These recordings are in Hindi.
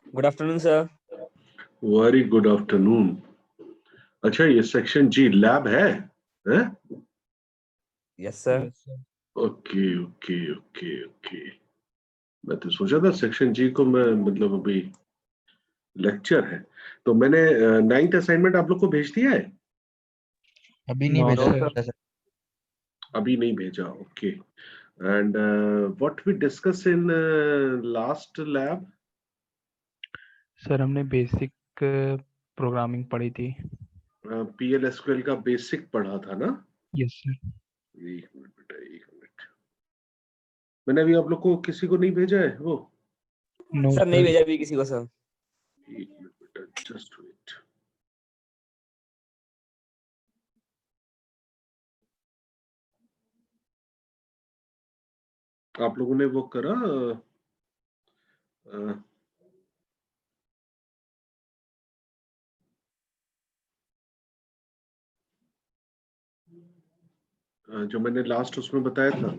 Good afternoon sir. Very good afternoon. अच्छा, ये सेक्शन जी लैब है? Yes sir. Okay okay okay okay. मैं तो सोचा था सेक्शन जी को मैं मतलब अभी लेक्चर है, तो मैंने 9th असाइनमेंट आप लोग को भेज दिया है? अभी नहीं No, भेजा sir. अभी नहीं भेजा, okay. And what we discuss in last lab? Sir हमने बेसिक प्रोग्रामिंग पढ़ी थी। PL/SQL का बेसिक पढ़ा था ना? Yes sir. एक मिनट बेटा, एक मिनट। मैंने अभी आप लोग को किसी को नहीं भेजा है वो? नो सर नहीं भेजा अभी किसी को सर। एक मिनट बेटा, जस्ट वेट। आप लोगों ने वो करा जो मैंने लास्ट उसमें बताया था?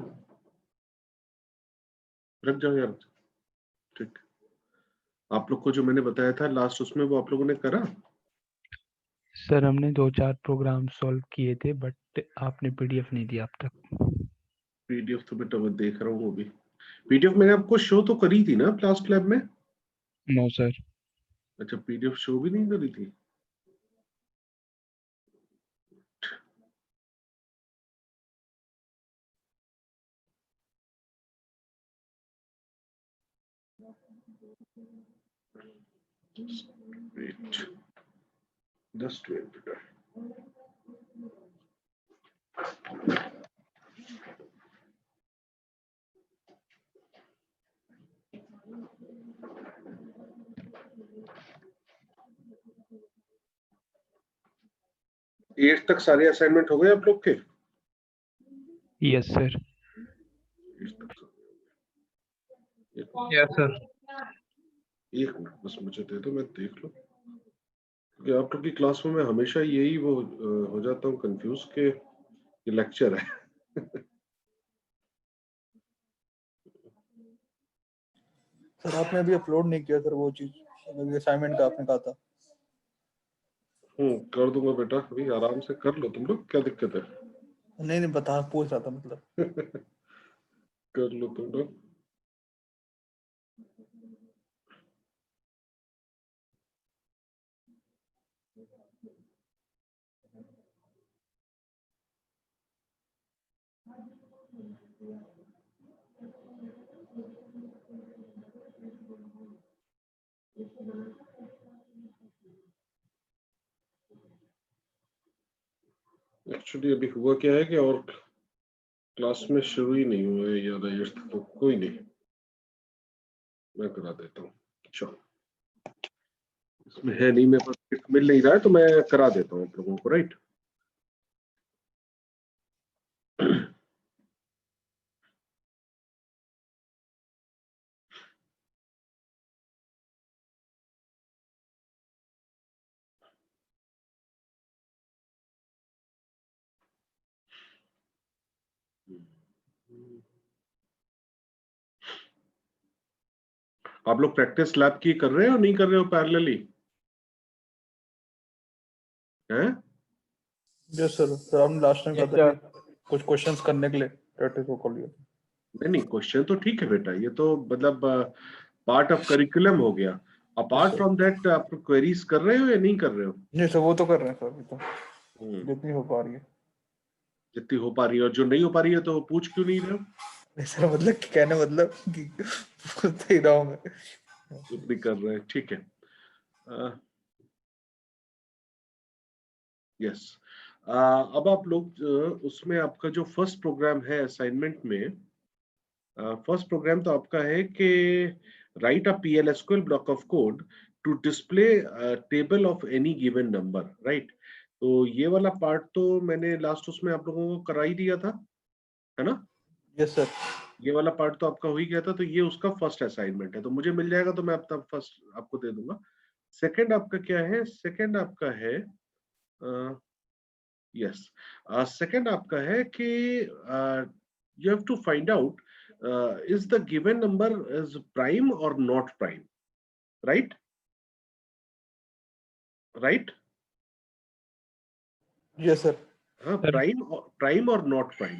रख जाओ यार, ठीक। आप लोग को जो मैंने बताया था लास्ट उसमें, वो आप लोगों ने करा? सर हमने 2-4 प्रोग्राम सॉल्व किए थे बट आपने पीडीएफ नहीं दिया अब तक। पीडीएफ तो बेटा मैं देख रहा हूँ अभी। पीडीएफ मैंने आपको शो तो करी थी ना लास्ट लैब में? No sir. अच्छा, पीडीएफ शो भी नहीं करी थी? वेट, जस्ट वेट बेटा। एट तक सारे असाइनमेंट हो गए आप लोग के? Yes sir. Yes sir. एक मिनट बस मुझे दे दो, मैं देख लूं। क्योंकि आप लोग की क्लास में मैं हमेशा यही वो हो जाता हूँ कंफ्यूज के ये लेक्चर है। सर आपने अभी अपलोड नहीं किया सर वो चीज, असाइनमेंट का आपने कहा था। कर दूंगा बेटा, अभी आराम से कर लो तुम लोग, क्या दिक्कत है? नहीं नहीं बता, पूछ रहा था मतलब। कर लो तुम लोग। एक्चुअली अभी हुआ क्या है कि और क्लास में शुरू ही नहीं हुआ है यार, ये तो कोई नहीं, मैं करा देता हूँ। चलो, इसमें है नहीं, मेरे पास मिल नहीं रहा है तो मैं करा देता हूँ आप लोगों को, राइट? आप लोग प्रैक्टिस लैब की कर रहे हो नहीं कर रहे हो पैरेलली? हैं? Yes sir. सर आपने लास्ट टाइम कहा था कि कुछ क्वेश्चंस करने के लिए प्रैक्टिस को कर लिया। नहीं, क्वेश्चन तो ठीक है बेटा, ये तो मतलब पार्ट ऑफ करिकुलम हो गया। अपार्ट फ्रॉम दैट आप क्वेरीज कर रहे हो या नहीं कर रहे हो? नहीं सर वो तो कर रहे हैं सर, अभी तो जितनी हो पा रही है। जितनी हो पा रही है, और जो नहीं हो पा रही है तो पूछ क्यों नहीं रहे हो? नहीं सर मतलब कि कहने मतलब कि पूछ ही रहा हूँ मैं। उतनी कर रहे हैं, ठीक है। यस। अब आप लोग उसमें आपका जो फर्स्ट प्रोग्राम है असाइनमेंट में, फर्स्ट प्रोग्राम तो आपका है कि write a PL/SQL block of code to display table of any given number, right? तो ये वाला पार्ट तो मैंने लास्ट उसमें आप लोगों को करा ही दिया था, है ना? Yes sir. ये वाला पार्ट तो आपका हो ही गया था, तो ये उसका फर्स्ट असाइनमेंट है, तो मुझे मिल जाएगा तो मैं अपना फर्स्ट आपको दे दूंगा। सेकंड आपका क्या है? सेकंड आपका है यस, सेकंड आपका है कि you have to find out is the given number is prime or not prime, right? Right? Yes sir. हाँ, Sir. प्राइम और नॉट प्राइम।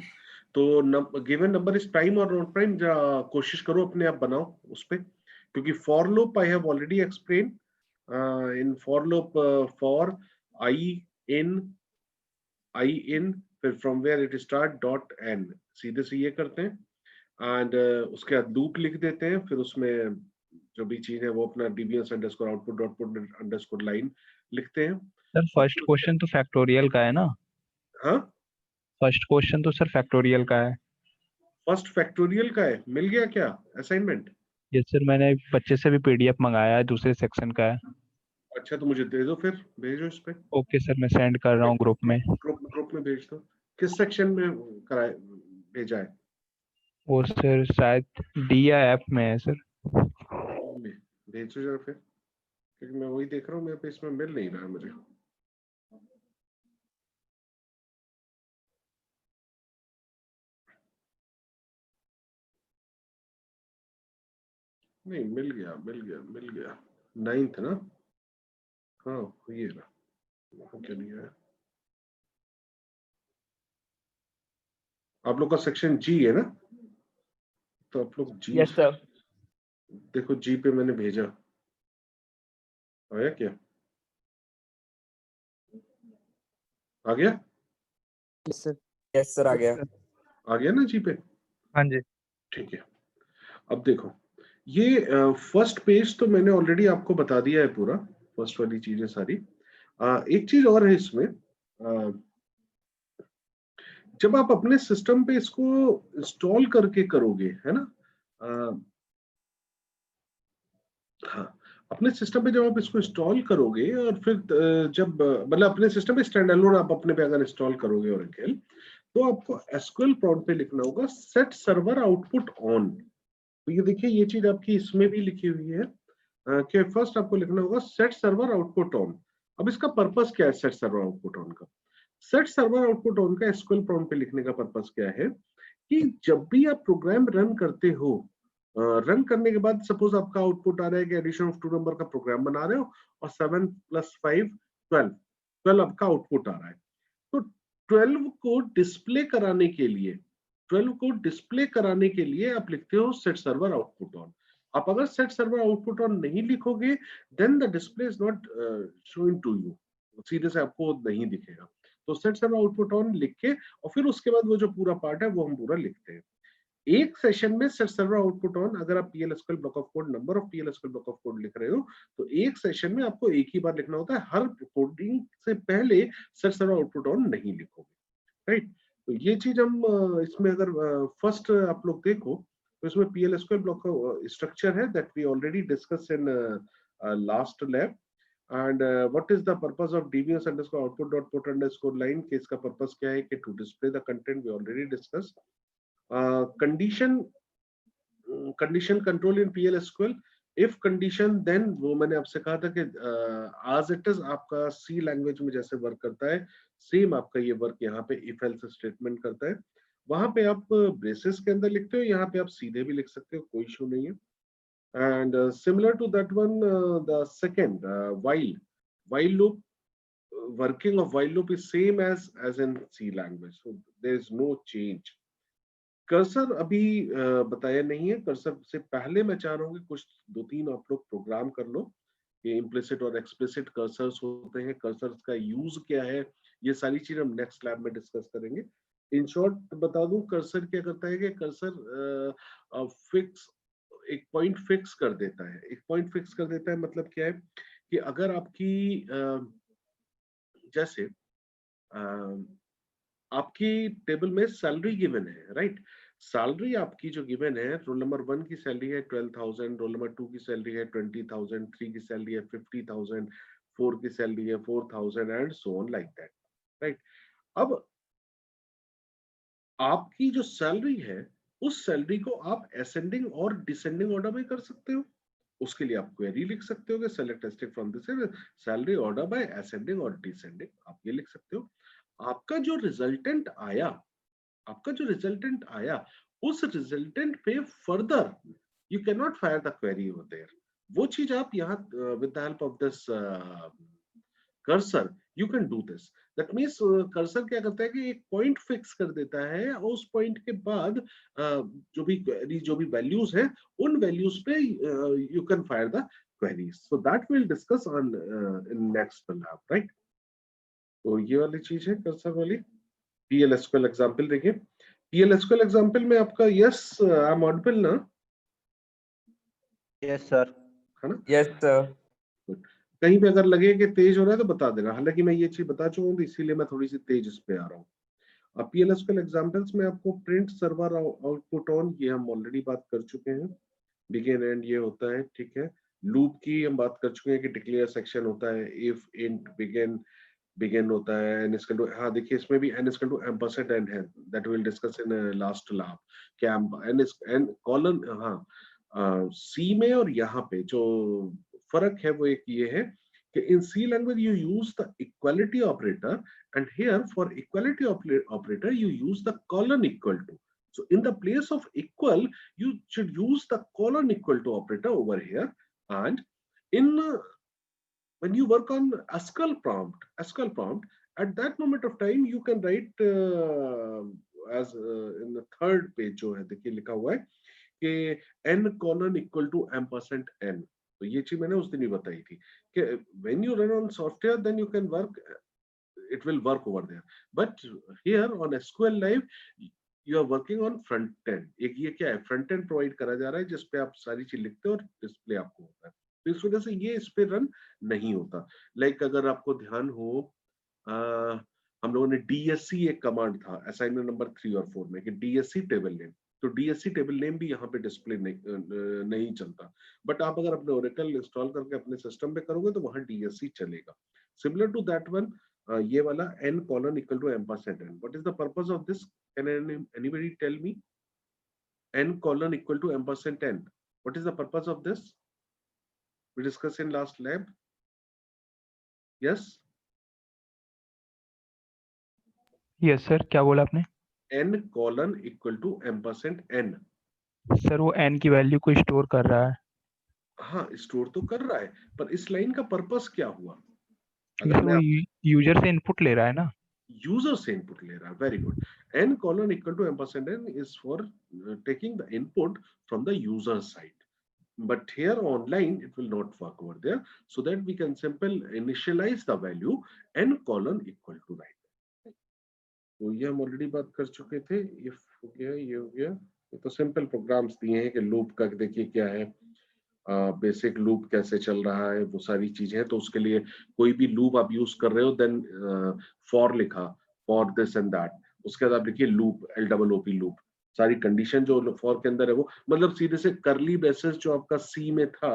तो गिवन नंबर इज प्राइम और नॉट प्राइम, कोशिश करो अपने आप बनाओ उस पे, क्योंकि for loop I have already explain in for loop for I in फिर from where it start dot N, सीधे से ये करते हैं एंड उसके बाद लूप लिख देते हैं, फिर उसमें जो भी चीज है वो अपना dbs underscore output dot put underscore line लिखते हैं। सर फर्स्ट क्वेश्चन तो फैक्टोरियल का है ना? हाँ, फर्स्ट क्वेश्चन तो सर फैक्टोरियल का है। फर्स्ट फैक्टोरियल का है, मिल गया क्या असाइनमेंट? यस सर, मैंने बच्चे से भी पीडीएफ मंगाया है, दूसरे सेक्शन का है। अच्छा, तो मुझे दे दो, फिर भेजो इस पे, ओके सर, मैं सेंड कर रहा हूँ ग्रुप में। ग्रुप में भेज दो। किस सेक्शन में कराए भेजा है? वो सर शायद डी या एफ में है सर। भेजो जरा फिर, क्योंकि मैं वही देख रहा हूँ, मेरे पे इसमें मिल नहीं रहा है मुझे। नहीं, मिल गया 9th ना? हाँ, ये रहा, क्या नहीं है। आप लोग का सेक्शन जी है ना? तो आप लोग जी, यस सर। देखो जी पे मैंने भेजा, आया क्या? आ गया? यस सर, आ गया। आ गया ना जी पे? हाँ जी। ठीक है। अब देखो, ये फर्स्ट पेज तो मैंने ऑलरेडी आपको बता दिया है पूरा, फर्स्ट वाली चीजें सारी। एक चीज और है इसमें, जब आप अपने सिस्टम पे इसको इंस्टॉल करके करोगे, है ना? हाँ, अपने सिस्टम पे जब आप इसको इंस्टॉल करोगे और फिर जब मतलब अपने सिस्टम पे स्टैंड अलोन आप अपने पे अगर इंस्टॉल करोगे ओरेकल, तो आपको एसक्यूएल प्रॉम्प्ट पे लिखना होगा सेट सर्वर आउटपुट ऑन। तो ये देखिए, ये चीज आपकी इसमें भी लिखी हुई है कि फर्स्ट आपको लिखना होगा सेट सर्वर आउटपुट ऑन। अब इसका पर्पस क्या है सेट सर्वर आउटपुट ऑन का? सेट सर्वर आउटपुट ऑन का एसक्यूएल प्रॉम्प्ट पे लिखने का पर्पस क्या है कि जब भी आप प्रोग्राम रन करते हो, रन करने के बाद सपोज आपका आउटपुट आ रहा है कि एडिशन ऑफ 2 नंबर का प्रोग्राम बना रहे हो और 7 + 5 12 आपका आउटपुट आ रहा है। तो 12 को डिस्प्ले कराने के लिए 12 को डिस्प्ले कराने के लिए आप लिखते हो सेट सर्वर आउटपुट ऑन। आप अगर सेट सर्वर आउटपुट ऑन नहीं लिखोगे, then the display is not showing to you, सीधे से आपको नहीं दिखेगा। तो सेट सर्वर आउटपुट ऑन लिख के और फिर उसके बाद वो जो पूरा पार्ट है वो हम पूरा लिखते हैं। एक सेशन में सेट सर्वर आउटपुट ऑन, अगर आप PL/SQL block of code, number of PL/SQL block of code लिख रहे हो, तो एक सेशन में आपको एक ही बार लिखना होता है, हर कोडिंग से पहले सेट सर्वर आउटपुट ऑन नहीं लिखोगे, राइट? तो ये चीज हम इसमें अगर फर्स्ट आप लोग देखो तो इसमें PL/SQL ब्लॉक का स्ट्रक्चर है that we already discuss in last lab. And what is the purpose of dbs_output.put_line के इसका पर्पस क्या है कि to display the content, we already discuss. Condition control in PL/SQL, if condition then, वो मैंने आपसे कहा था कि आज इट इज आपका सी लैंग्वेज में जैसे वर्क करता है, सेम आपका ये वर्क यहाँ पे इफ एल्स स्टेटमेंट करता है। वहां पे आप ब्रेसेस के अंदर लिखते हो, यहाँ पे आप सीधे भी लिख सकते हो, कोई इशू नहीं है। And similar to that one, the second while loop, working of while loop is same as in C language, so there is no change. Cursor अभी बताया नहीं है, कर्सर से पहले मैं चाह रहा हूँ कि कुछ 2-3 आप लोग प्रोग्राम कर लो। ये इम्प्लिसिट और एक्सप्लिसिट कर्सर्स होते हैं, कर्सर्स का यूज क्या है, ये सारी चीज हम नेक्स्ट लैब में डिस्कस करेंगे। इन शॉर्ट बता दूं, कर्सर क्या करता है कि कर्सर फिक्स एक पॉइंट फिक्स कर देता है। एक पॉइंट फिक्स कर देता है मतलब क्या है कि अगर आपकी जैसे आपकी टेबल में सैलरी गिवन है, राइट? सैलरी आपकी जो गिवन है, रोल नंबर 1 की सैलरी है 12,000, रोल नंबर 2 की सैलरी है 20,000, 3 की सैलरी है 50,000, 4 की सैलरी है 4,000 and so on like that, right? अब आपकी जो सैलरी है, उस सैलरी को आप असेंडिंग और डिसेंडिंग ऑर्डर में कर सकते हो। उसके लिए आप क्वेरी लिख सकते हो कि select step from this salary order by ascending और डिसेंडिंग, आप ये लिख सकते हो। आपका जो रिजल्टेंट आया उस रिजल्टेंट पे further you can not fire the query over there. वो चीज आप यहाँ with the help of this cursor you can do this. That means cursor क्या करता है कि एक पॉइंट फिक्स कर देता है और उस पॉइंट के बाद जो भी वैल्यूज है उन वैल्यूज पे you can fire the queries. So that will discuss on in next lab, right. तो ये वाली चीज है कर्सर वाली। PLSQL एग्जांपल देखिए। PLSQL एग्जांपल में आपका यस आई एम ऑडिबल ना? Yes sir. है ना? Yes sir. कहीं पे अगर लगे कि तेज हो रहा है तो बता देना, हालांकि मैं ये चीज बता चुका हूँ तो इसीलिए मैं थोड़ी सी तेज इस पे आ रहा हूँ। अब PLSQL एग्जांपल्स में आपको प्रिंट सर्वर आउटपुट ऑन, ये हम ऑलरेडी बात कर चुके हैं। बिगिन एंड ये होता है, ठीक है। लूप की हम बात कर चुके हैं कि डिक्लेयर सेक्शन होता है, इफ इंट बिगिन होता है, n इक्वल टू, हाँ देखिए इसमें भी n equal to ampersand n है, that will discuss in last lab. क्या n कॉलन, हाँ सी में और यहाँ पे जो फर्क है वो एक ये है कि in C language you use the equality operator and here for equality operator you use the colon equal to. So in the place of equal, you should use the colon equal to operator over here. And in when you work on ASCII prompt, at that moment of time you can write as in the third page जो है देखिए लिखा हुआ है कि n colon equal to ampersand n। तो ये चीज मैंने उस दिन ही बताई थी कि when you run on software then you can work, it will work over there, but here on SQL Live you are working on front end। एक ये क्या है, फ्रंट एंड प्रोवाइड करा जा रहा है जिसपे आप सारी चीज लिखते हो और डिस्प्ले आपको होता है, तो इस वजह से ये इस पे रन नहीं होता। लाइक अगर आपको ध्यान हो हम लोगों ने DSC एक कमांड था असाइनमेंट नंबर 3 और 4 में कि DSC टेबल नेम, तो DSC टेबल नेम भी यहाँ पे डिस्प्ले नहीं चलता, बट आप अगर अपने ओरेकल इंस्टॉल करके अपने सिस्टम पे करोगे तो वहां DSC चलेगा। सिमिलर टू दैट वन, ये वाला n colon equal to ampersand n, what is the purpose of this? Can anybody tell me? N colon equal to ampersand n, what is the purpose of this? We discussed in last lab. Yes? Yes sir, क्या बोला आपने? N colon equal to ampersand n। Sir वो n की वैल्यू को स्टोर कर रहा है। हाँ स्टोर तो कर रहा है, पर इस लाइन का पर्पस क्या हुआ? क्योंकि अगर सर मैं वो यूजर से इनपुट ले रहा है ना। यूजर से इनपुट ले रहा है, very good. n colon equal to ampersand n is for taking the input from the user side, but here online it will not work over there, so that we can simple initialize the value n colon equal to, right। तो ये हम ऑलरेडी बात कर चुके थे, इफ हो गया, ये हो गया। ये तो सिंपल प्रोग्राम्स दिए हैं कि लूप का देखिए क्या है, बेसिक लूप कैसे चल रहा है, वो सारी चीजें हैं। तो उसके लिए कोई भी लूप आप यूज कर रहे हो देन फॉर लिखा, फॉर दिस एंड दैट, उसके बाद आप लिखिए लूप, LOOP लूप, सारी कंडीशन जो फॉर के अंदर है वो, मतलब सीधे से करली बेसिस जो आपका सी में था,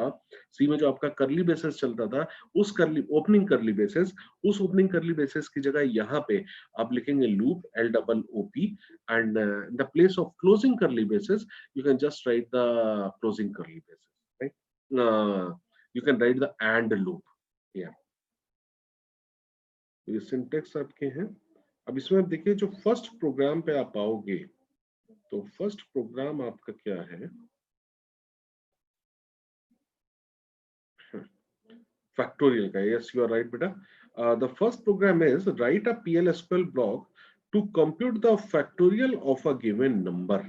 सी में जो आपका करली बेसिस चलता था, उस करली ओपनिंग करली बेसिस, उस ओपनिंग करली बेसिस की जगह यहाँ पे आप लिखेंगे loop, LOOP, and in the place of closing curly braces you can just write the closing curly braces, right. you can write the and loop here। तो ये सिंटेक्स आपके हैं। अब इसमें आप देखिए जो फर्स्ट प्रोग्राम पे आप आओगे, तो फर्स्ट प्रोग्राम आपका क्या है, फैक्टोरियल का। यस यू आर राइट बेटा। The first program is write a PLSQL block to compute the factorial of a given number,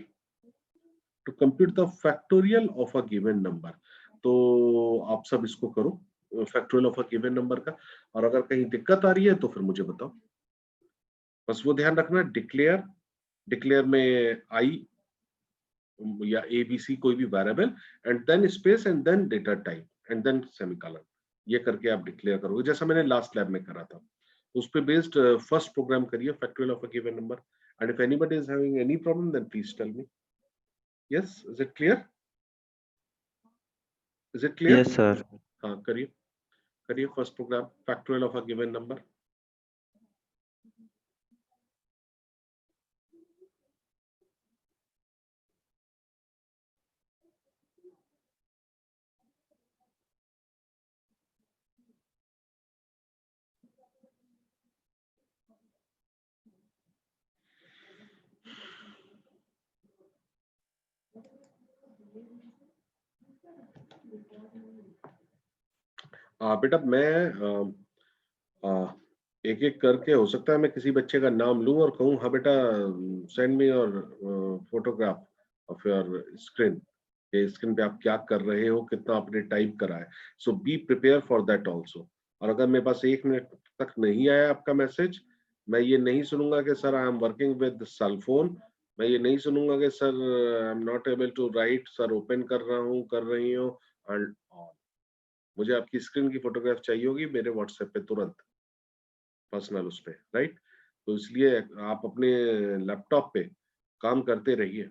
to compute the factorial of a given number. तो आप सब इसको करो factorial of a given number का, और अगर कहीं दिक्कत आ रही है तो फिर मुझे बताओ। बस वो ध्यान रखना, डिक्लेयर में आई या ABC कोई भी variable, and then space and then data type and then semicolon, ये करके आप डिक्लेयर करोगे जैसा मैंने लास्ट लैब में करा था। उस पे बेस्ड फर्स्ट प्रोग्राम करिए factorial of a given number, and if anybody is having any problem then please tell me. Yes, is it clear? Is it clear? Yes sir. हाँ करिए, करिए first program factorial of a given number. बेटा मैं एक एक करके, हो सकता है मैं किसी बच्चे का नाम लूं और कहूं हाँ बेटा send me your photograph of your screen, ये स्क्रीन पे आप क्या कर रहे हो, कितना आपने टाइप करा है। So be prepare for that also. और अगर मेरे पास 1 मिनट तक नहीं आया आपका मैसेज, मैं ये नहीं सुनूंगा कि sir I am working with cell phone, मैं ये नहीं सुनूंगा कि sir I am not able to write, sir open कर रहा हूँ, कर रही हूँ एंड ऑल। मुझे आपकी स्क्रीन की फोटोग्राफ चाहिए होगी मेरे व्हाट्सएप पे तुरंत, पर्सनल उस पे, राइट। तो इसलिए आप अपने लैपटॉप पे काम करते रहिए।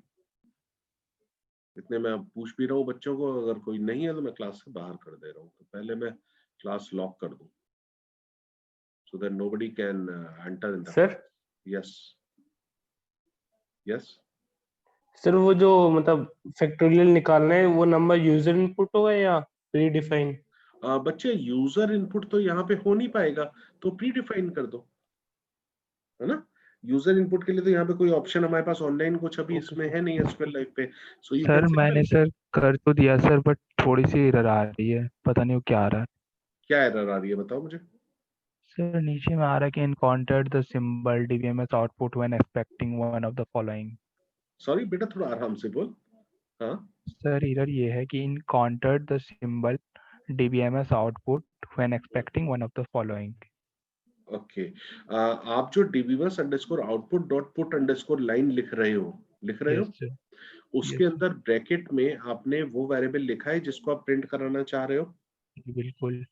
इतने मैं पूछ भी रहा हूँ बच्चों को, अगर कोई नहीं है तो मैं क्लास से बाहर कर दे रहा हूँ। तो पहले मैं क्लास लॉक कर दूं so that nobody can enter in the Sir? class. Yes. Yes. Sir वो जो मतलब फैक्टोरियल निकालना है वो नंबर यूजर इनपुट होगा या प्री डिफाइन? बच्चे यूजर इनपुट तो यहाँ पे हो नहीं पाएगा, तो प्री डिफाइन कर दो, है ना। यूजर इनपुट के लिए तो यहाँ पे कोई ऑप्शन हमारे पास ऑनलाइन कुछ अभी इसमें है नहीं एसक्यूएल लाइव पे। सो यू सर कैन मैंने सर कर तो दिया सर, बट थोड़ी सी एरर आ रही है, पता नहीं वो क्या आ रहा है। क्या एरर आ रही है बताओ मुझे। सर नीचे में आ रहा है कि encountered the symbol DBMS output when expecting one of the following. Sorry बेटा थोड़ा आराम से बोल। हाँ सर एरर ये है कि encountered the symbol DBMS output when expecting one of the following. Okay. आप जो dbus underscore output dot put underscore line लिख रहे हो, यस सर। उसके यस अंदर ब्रैकेट में आपने वो वेरिएबल लिखा है जिसको आप प्रिंट कराना चाह रहे हो। बिल्कुल।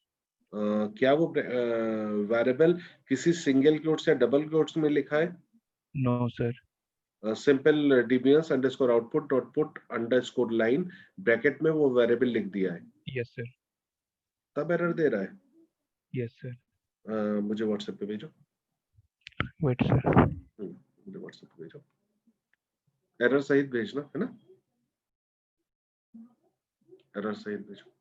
क्या वो वेरिएबल किसी सिंगल क्वोट्स या डबल क्वोट्स में लिखा है? No sir. Simple dbus underscore output dot put underscore line bracket में वो वेरिएबल लिख दिया है, यस सर। तब एरर दे रहा है। Yes sir. मुझे व्हाट्सएप पे भेजो। Wait sir. मुझे व्हाट्सएप पे भेजो, एरर सहित भेजना, है ना, एरर सहित भेजो।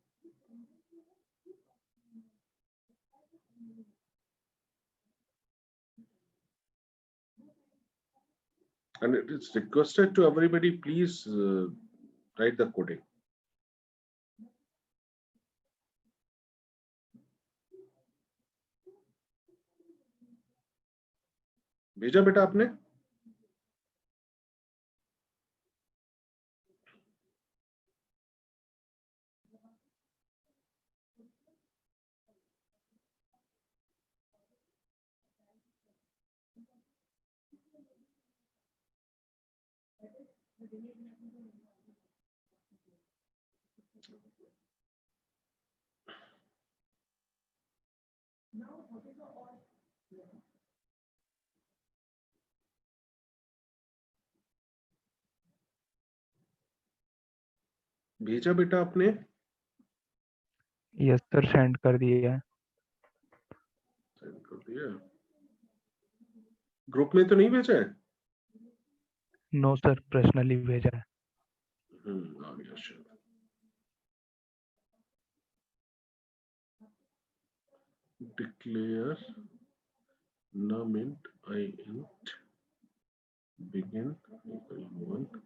And it is requested to everybody, please write the coding. भेजा बेटा आपने? भेजा बेटा आपने? यस सर सेंड कर दिया है। सेंड कर दिया। ग्रुप में तो नहीं भेजा है? नो सर पर्सनली भेजा है। आ गया शायद। Declare num int I int begin equal 1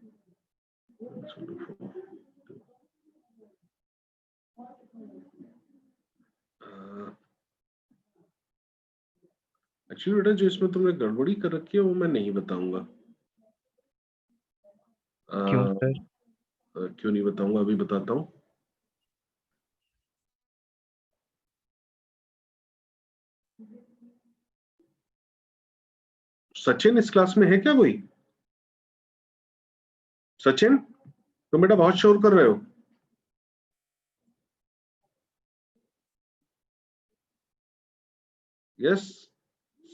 actually बेटा जो इसमें तुमने गड़बड़ी कर रखी है वो मैं नहीं बताऊंगा। क्यों सर? क्यों नहीं बताऊंगा, अभी बताता हूँ। सचिन इस क्लास में है क्या कोई? सचिन तुम बेटा बहुत शोर कर रहे हो। Yes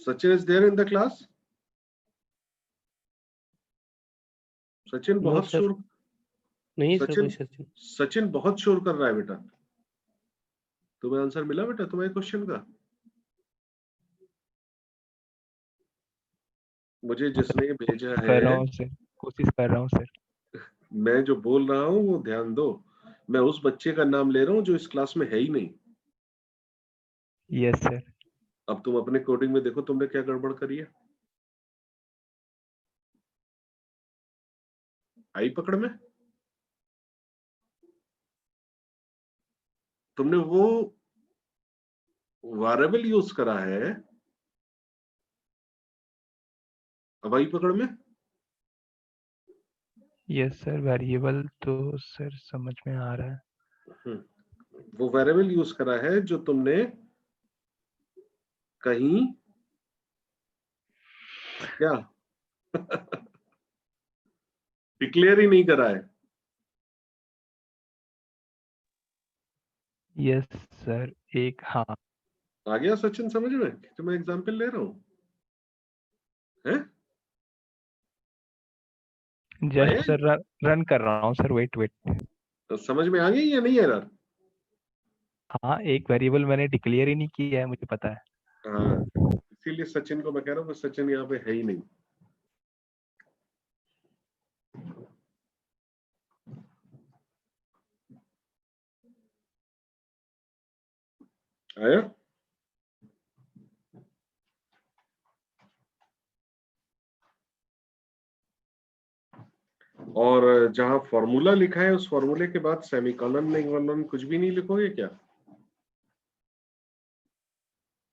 Sachin is there in the class. Sachin no बहुत सर, शोर, नहीं सर कोई सचिन सचिन। सचिन बहुत शोर कर रहा है बेटा। तुम्हें आंसर मिला बेटा तुम्हारे क्वेश्चन का? मुझे जिसने भेजा कर रहा है, हूँ सर, कोशिश कर रहा हूँ सर। मैं जो बोल रहा हूँ वो ध्यान दो। मैं उस बच्चे का नाम ले रहा हूँ जो इस क्लास में है ही नहीं। Yes sir. अब तुम अपने कोडिंग में देखो तुमने क्या गड़बड़ करी है। आई पकड़ में? तुमने वो वेरिएबल यूज करा है हवाई पकड़ में। यस सर, वेरिएबल तो सर समझ में आ रहा है। वो वेरिएबल यूज करा है जो तुमने कहीं क्या डिक्लेयर ही नहीं करा है। यस सर, एक हाँ। आ गया सचिन समझ में जो मैं एग्जांपल ले रहा हूं है? आया? जस्ट सर रन कर रहा हूँ सर, वेट वेट। तो समझ में आ गई या नहीं एरर? हाँ, एक वेरिएबल मैंने डिक्लेयर ही नहीं किया है, मुझे पता है। हाँ, इसीलिए सचिन को मैं कह रहा हूँ कि सचिन यहाँ पे है ही नहीं। आया? और जहां फॉर्मूला लिखा है उस फॉर्मूले के बाद सेमीकोलन नहीं कुछ भी नहीं लिखोगे क्या?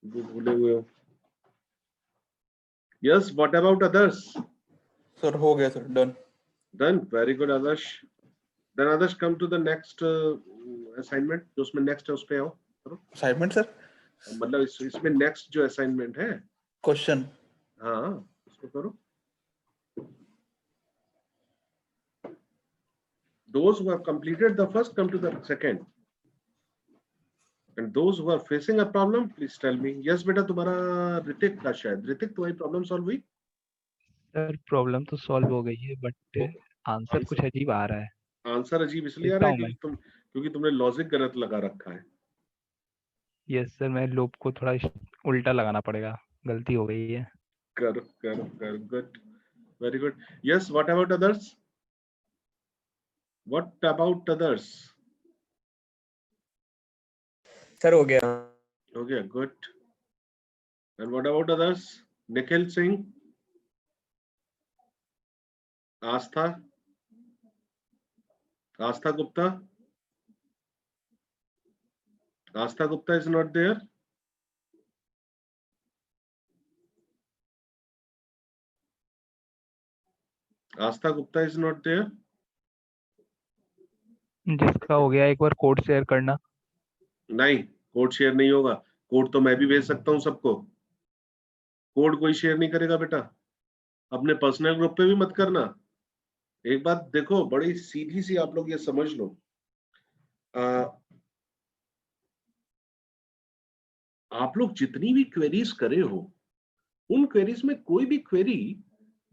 वो भूले हुए हो। Yes, what about others? Sir हो गया sir, done. Done, very good Adarsh. Then Adarsh come to the next assignment, जो उसमें नेक्स्ट है उस पे आओ। करो असाइनमेंट सर, मतलब इसमें नेक्स्ट जो असाइनमेंट है, क्वेश्चन। हाँ उसको करो। Those who have completed the first come to the second, and those who are facing a problem please tell me. Yes बेटा, तुम्हारा ऋतिक का शायद, ऋतिक तुम्हारी प्रॉब्लम सॉल्व हुई? सर प्रॉब्लम तो सॉल्व हो गई है, बट आंसर कुछ अजीब आ रहा है। आंसर अजीब इसलिए आ देखता रहा है हूँ मैं। क्योंकि तुमने लॉजिक गलत लगा रखा है। यस सर, मैं लूप को थोड़ा उल्टा लगाना पड़ेगा, गलती हो गई है। कर कर कर good, very good. Yes, what about others? What about others? Sir हो गया। हो गया, good. And what about others? Nikhil Singh, Aastha, Aastha Gupta, Aastha Gupta is not there. Aastha Gupta is not there. जिसका हो गया एक बार कोड शेयर करना। नहीं, कोड शेयर नहीं होगा। कोड तो मैं भी भेज सकता हूं सबको, कोड कोई शेयर नहीं करेगा बेटा। अपने पर्सनल ग्रुप पे भी मत करना। एक बात देखो, बड़ी सीधी सी आप लोग ये समझ लो, आप लोग जितनी भी क्वेरीज करे हो, उन क्वेरीज में कोई भी क्वेरी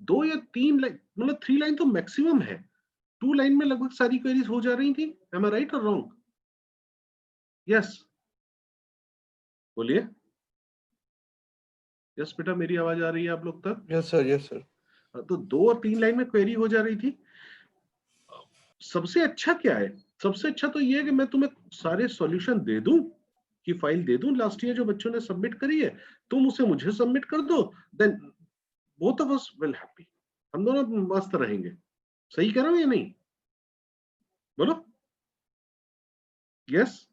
2 या 3 लाइन, मतलब 3 लाइन तो मैक्सिमम है, 2 लाइन में लगभग सारी क्वेरीज हो जा रही थी। एम आई राइट और रॉन्ग? यस बोलिए। यस बेटा, मेरी आवाज आ रही है आप लोग तक? Yes sir, yes sir. तो 2 और 3 लाइन में क्वेरी हो जा रही थी। सबसे अच्छा क्या है? सबसे अच्छा तो ये है कि मैं तुम्हें सारे सॉल्यूशन दे दूं, कि फाइल दे दूं लास्ट ईयर जो बच्चों ने सबमिट करी है, तुम उसे मुझे सबमिट कर दो, then both of us will happy, हम दोनों मस्त रहेंगे। सही कह रहा हूं या नहीं? बोलो यस,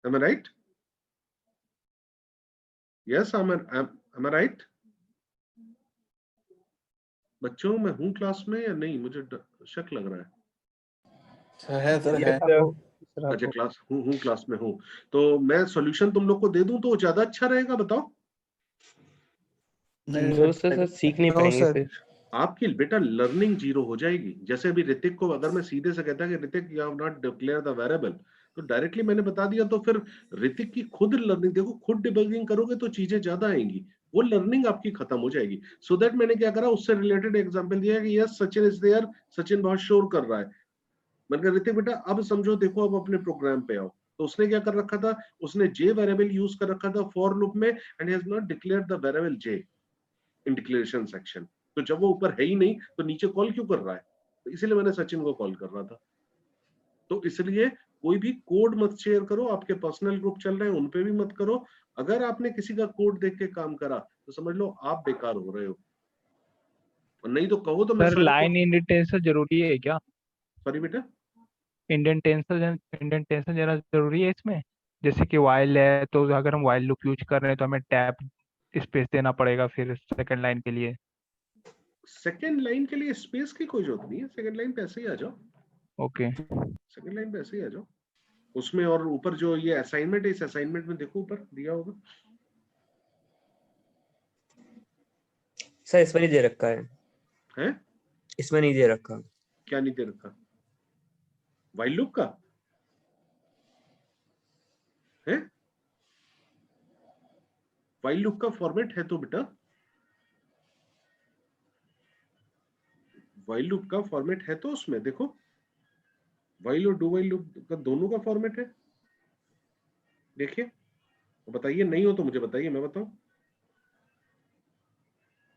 एम आई राइट? यस, एम आई राइट? बच्चों मैं हूं क्लास में या नहीं, मुझे शक लग रहा है। है सर, है। अच्छा, क्लास हूँ क्लास में हूँ, तो मैं सॉल्यूशन तुम लोग को दे दूं तो ज्यादा अच्छा रहेगा, बताओ। नो सर, सीख नहीं पाएंगे फिर। आपकी बेटा लर्निंग जीरो हो जाएगी। जैसे अभी ऋतिक को अगर मैं सीधे से कहता कि Hrithik you have not declare the variable, तो डायरेक्टली मैंने बता दिया, तो फिर ऋतिक की खुद लर्निंग, देखो खुद डिबगिंग करोगे तो चीजें ज्यादा आएंगी, वो लर्निंग आपकी खत्म हो जाएगी। सो दैट मैंने क्या करा, उससे रिलेटेड एग्जांपल दिया कि yes Sachin is there, Sachin बहुत शोर कर रहा है। मैंने कहा ऋतिक बेटा अब समझो, देखो अब अपने प्रोग्राम पे आओ। तो उसने क्या कर रखा था, उसने जे वेरिएबल यूज कर रखा था फॉर लूप में, and has not declared the variable J in declaration section. तो जब वो ऊपर है ही नहीं तो नीचे कॉल क्यों कर रहा है? तो इसीलिए मैंने सचिन को कॉल कर रहा था। तो इसलिए कोई भी कोड मत शेयर करो, आपके पर्सनल ग्रुप चल रहे हैं उन पे भी मत करो। अगर आपने किसी का कोड देख के काम करा तो समझ लो आप बेकार हो रहे हो, और नहीं तो कहो तो मैं सर लाइन इंडेंटेशन जरूरी है क्या? सॉरी बेटा, इंडेंटेशन देना जरूरी है इसमें? जैसे कि वाइल है तो अगर हम वाइल लूप यूज कर रहे हैं तो हमें टैप स्पेस देना पड़ेगा फिर सेकंड लाइन के लिए। सेकंड लाइन के लिए स्पेस की कोई जरूरत नहीं है, सेकंड लाइन पे ऐसे ही आ जाओ, ओके। सेकंड लाइन पे ऐसे ही आ जाओ उसमें। और ऊपर जो ये असाइनमेंट है, इस असाइनमेंट में देखो ऊपर दिया होगा। सर इसमें नहीं दे रखा है, है इसमें नहीं दे रखा। क्या नहीं दे रखा? वाइल लूप का है? वाइल लूप का फॉर्मेट है तो बेटा, वाइल लूप का फॉर्मेट है तो उसमें देखो, वाइल और डू वाइल लूप का दोनों का फॉर्मेट है। देखिए तो बताइए, नहीं हो तो मुझे बताइए, मैं बताऊं।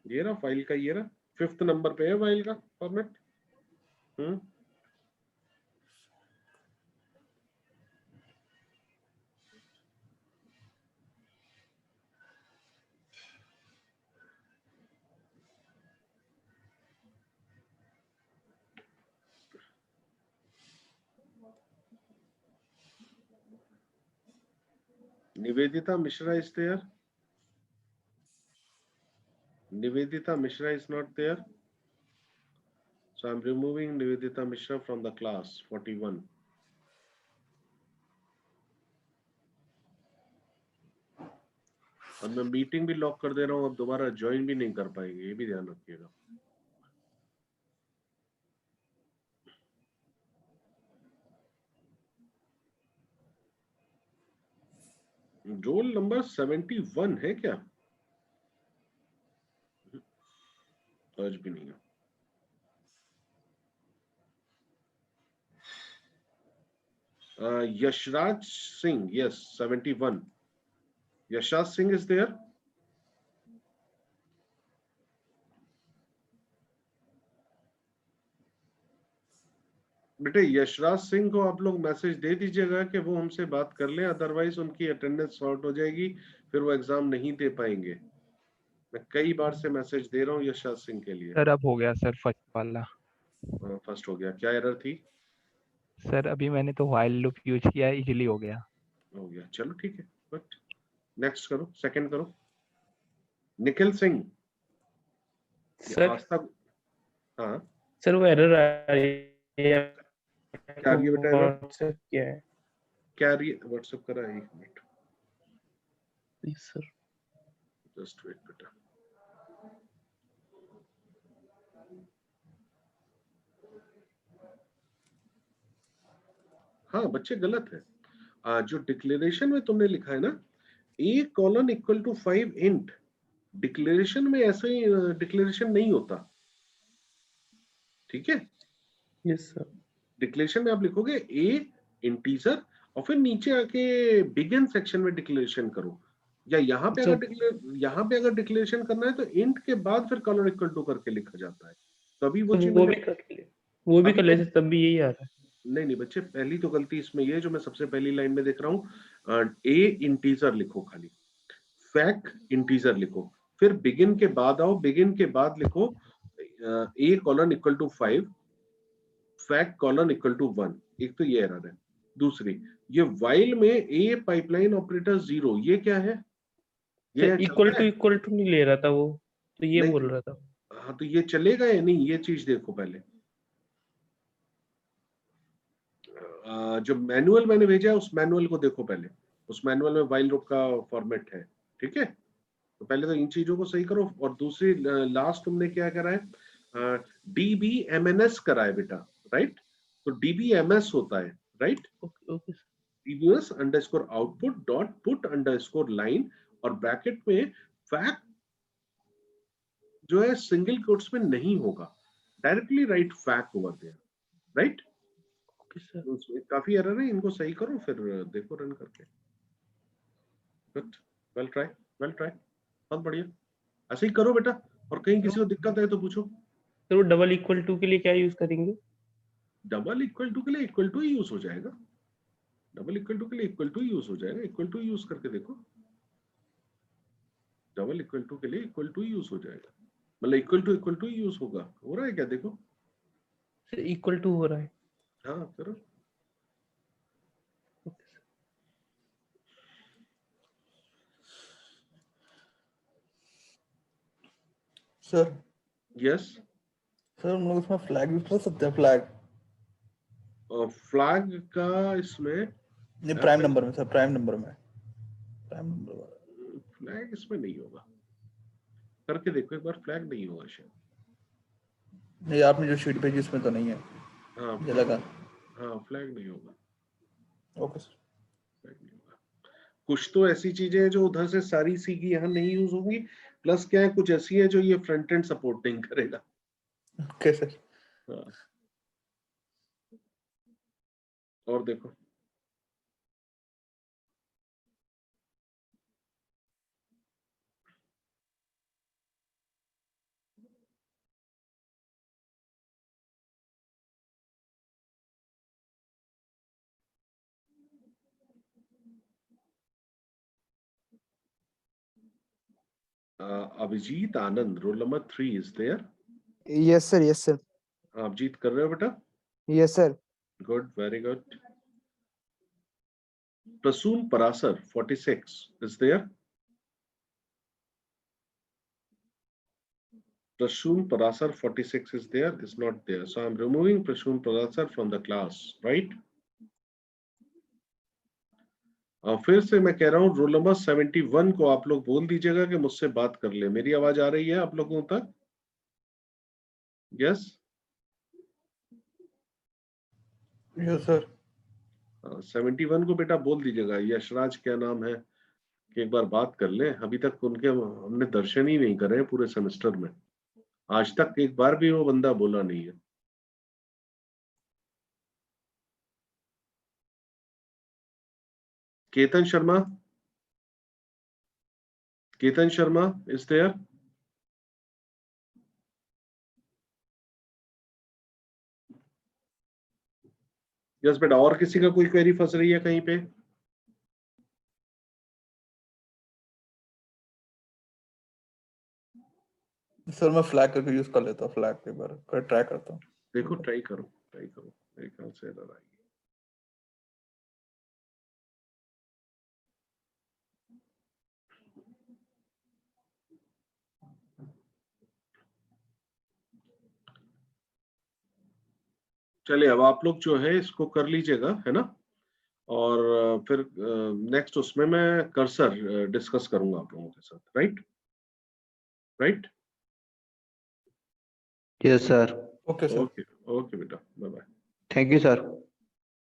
ये रहा फाइल का, ये रहा 5th नंबर पे है फाइल का format. Nivedita Mishra is there. Nivedita Mishra is not there. So I'm removing Nivedita Mishra from the class 41. और मैं मीटिंग भी लॉक कर दे रहा हूँ, अब दोबारा ज्वाइन भी नहीं कर पाएंगे, ये भी ध्यान रखिएगा। रोल नंबर 71 है क्या? आज भी नहीं है। Yashraj Singh, yes, 71. Yashraj Singh is there. बेटे यशराज सिंह को आप लोग मैसेज दे दीजिएगा कि वो हमसे बात कर ले, अदरवाइज उनकी अटेंडेंस शॉर्ट हो जाएगी, फिर वो एग्जाम नहीं दे पाएंगे। मैं कई बार से मैसेज दे रहा हूँ यशराज सिंह के लिए। सर अब हो गया सर फर्स्ट वाला। फर्स्ट हो गया, क्या एरर थी? सर अभी मैंने तो वाइल लूप यूज किया, इजीली हो गया। हो गया, चलो ठीक है। बट नेक्स्ट करो, सेकंड करो। निखिल सिंह सर आज तक। हाँ सर वो एरर आ रही है, क्या आ रही है बेटा एरर? व्हाट्सएप क्या है क्या आ रही है? व्हाट्सएप करा है, 1 minute please sir. Just wait बेटा। हाँ बच्चे गलत है। जो डिक्लेरेशन में तुमने लिखा है ना, a colon equal to 5 int, declaration में ऐसे ही डिक्लेरेशन नहीं होता, ठीक है? Yes sir. डिक्लेरेशन में आप लिखोगे a इंटीजर और फिर नीचे आके बिगिन सेक्शन में डिक्लेरेशन करो, या यहाँ पे अगर डिक्लेरेशन करना है तो इंट के बाद फिर कॉलन इक्वल टू करके लिखा जाता है। तो अभी वो चीज वो भी कर लेते, तब भी यही आ रहा है। नहीं बच्चे, पहली तो गलती इसमें ये जो मैं सबसे पहली लाइन में देख रहा हूँ, ए इंटीजर लिखो, खाली फैक इंटीजर लिखो, फिर बिगिन के बाद आओ, बिगिन के बाद लिखो A colon equal to 5, fact colon equal to 1। एक तो ये एरर है। दूसरी, ये वाइल में ए पाइपलाइन ऑपरेटर 0, ये क्या है? ये इक्वल टू नहीं ले रहा था वो, तो ये नहीं, बोल रहा था। हाँ तो ये चलेगा या नहीं, ये चीज देखो पहले। जो मैनुअल मैंने भेजा है उस मैनुअल को देखो पहले, उस मैनुअल में वाइल लूप का फॉर्मेट है, ठीक है? तो पहले तो इन चीजों को सही करो। और दूसरी, लास्ट तुमने क्या करा है? DBMNS करा है बेटा, राइट? तो DBMS होता है, right? Okay DBMS underscore output dot put underscore line, और ब्रैकेट में फैक्ट जो है सिंगल कोट्स में नहीं होगा, directly write fact over there, right? काफी एरर है, इनको सही करो फिर देखो रन करके। Good, well try, well try, बहुत बढ़िया। ऐसे ही करो बेटा, और कहीं किसी को दिक्कत है तो पूछो। तो वो डबल इक्वल टू के लिए क्या यूज करेंगे? डबल इक्वल टू के लिए इक्वल टू ही यूज हो जाएगा, डबल इक्वल टू के लिए इक्वल टू यूज हो जाएगा, इक्वल टू यूज करके देखो। डबल इक्वल टू के लिए इक्वल टू यूज हो जाएगा, मतलब इक्वल टू यूज होगा। हो रहा है क्या? देखो इक्वल टू हो रहा है। हाँ करो, सर यस, सर हम लोग इसमें फ्लैग यूज कर सकते हैं, फ्लैग फ्लैग का इसमें ये प्राइम नंबर में, सर प्राइम नंबर में, प्राइम नंबर फ्लैग इसमें नहीं होगा, करके देखो एक बार, फ्लैग नहीं होगा शायद। नहीं, आपने जो शीट भेजी उसमें तो नहीं है, हाँ ये लगा। हाँ, फ्लैग नहीं होगा, ओके सर। फ्लैग नहीं होगा। कुछ तो ऐसी चीजें हैं जो उधर से सारी सी की यहाँ नहीं यूज होंगी, प्लस क्या है कुछ ऐसी है जो ये फ्रंट एंड सपोर्ट नहीं करेगा। Okay sir. हाँ। और देखो, Abhijit Anand, roll number 3 is there. Yes, sir. Yes, sir. Abhijit कर रहे हो बेटा? Yes, sir. Good, very good. Prasoon Parashar 46 is there. Prashun Parasar 46 is there, is not there. So I'm removing Prashun Parasar from the class, right? और फिर से मैं कह रहा हूँ रोल नंबर 71 को आप लोग बोल दीजिएगा कि मुझसे बात कर ले। मेरी आवाज आ रही है आप लोगों तक? Yes yes sir. 71 को बेटा बोल दीजिएगा, यशराज क्या नाम है, कि एक बार बात कर ले। अभी तक उनके हमने दर्शन ही नहीं करे पूरे सेमेस्टर में, आज तक एक बार भी वो बंदा बोला नहीं है। Ketan Sharma, Ketan Sharma is there? Yes बेटा, और किसी का कोई क्वेरी फंस रही है कहीं पे? सर मैं फ्लैग करके यूज कर लेता हूँ, फ्लैग पे बार कर ट्राई करता हूँ। देखो, ट्राई करो, ट्राई करो, मेरे ख्याल से एरर आएगी। चलिए, अब आप लोग जो है इसको कर लीजिएगा, है ना? और फिर नेक्स्ट उसमें मैं कर्सर डिस्कस करूंगा आप लोगों के साथ, right? Right? Yes sir. Okay sir. Okay, okay बेटा, bye bye. Thank you sir.